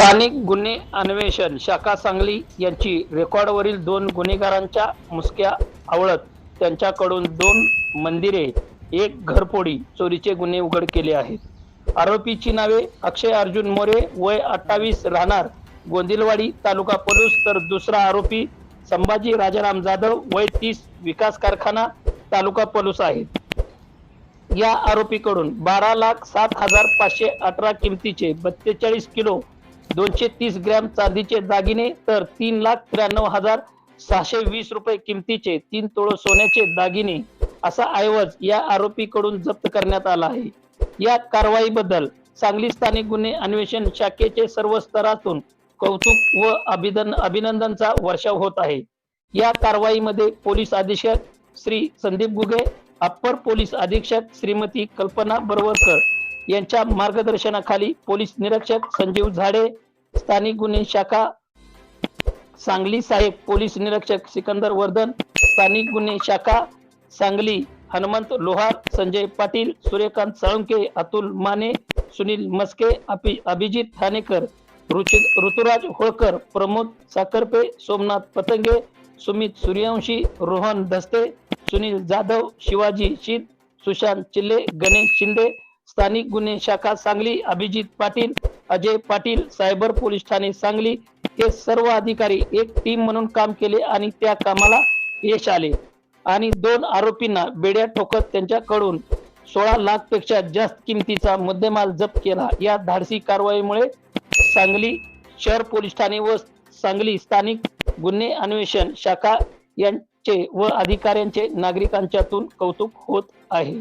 स्थानिक गुन्हे अन्वेषण शाखा सांगली यांची रेकॉर्डवरील 2 गुन्हेगारांच्या मुसक्या आवळत त्यांच्याकडून 2 मंदिरे, 1 घरफोडी चोरीचे गुन्हे उघड केले आहेत। आरोपीची नावे अक्षय अर्जुन मोरे वय 28 राहणार गोंदिलवाडी तालुका पलूस, तर दुसरा आरोपी संभाजी राजाराम जाधव वय 30 विकास कारखाना तालुका पलूस आहे। या आरोपीकडून 12,07,518 किमतीचे 42 किलो 230 ग्रॅम चांदीचे दागिने, तर 3,93,620 रुपये किमतीचे 3 तोळ सोन्याचे दागिने असा ऐवज या आरोपीकडून जप्त करण्यात आला आहे। या कारवाईबद्दल सांगली स्थानिक गुन्हे अन्वेषण शाखेचे सर्व स्तरातून कौतुक व अभिनंदनचा वर्षाव होत आहे। या कारवाईमध्ये पोलीस अधीक्षक श्री संदीप गुगे, अप्पर पोलीस अधीक्षक श्रीमती कल्पना बरवरकर यांच्या मार्गदर्शनाखाली पोलीस निरीक्षक संजीव झाडे, स्थानिक गुन्हे शाखा सांगली सहाय्यक पोलीस निरीक्षक सिकंदर वर्धन, स्थानिक गुन्हे शाखा सांगली हनुमंत लोहार, संजय पाटील, सूर्यकांत साळुंके, अतुल माने, सुनील मस्के, अभिजित ठाणेकर, ऋतुराज होळकर, प्रमोद साखरपे, सोमनाथ पतंगे, सुमित सूर्यवंशी, रोहन धस्ते, सुनील जाधव, शिवाजी शीत, सुशांत चिल्ले, गणेश शिंदे, स्थानिक गुन्हे शाखा सांगली अभिजित पाटील, अजय पाटील, सायबर पोलीस ठाणे सांगली हे सर्व अधिकारी एक टीम म्हणून काम केले आणि त्या कामाला यश आले आणि 2 आरोपींना बेड्या ठोकत त्यांच्याकडून 16 लाख पेक्षा जास्त किमतीचा मुद्देमाल जप्त केला। या धाडसी कारवाईमुळे सांगली शहर पोलीस ठाणे व सांगली स्थानिक गुन्हे अन्वेषण शाखा यांचे व अधिकाऱ्यांचे नागरिकांच्यातून कौतुक होत आहे।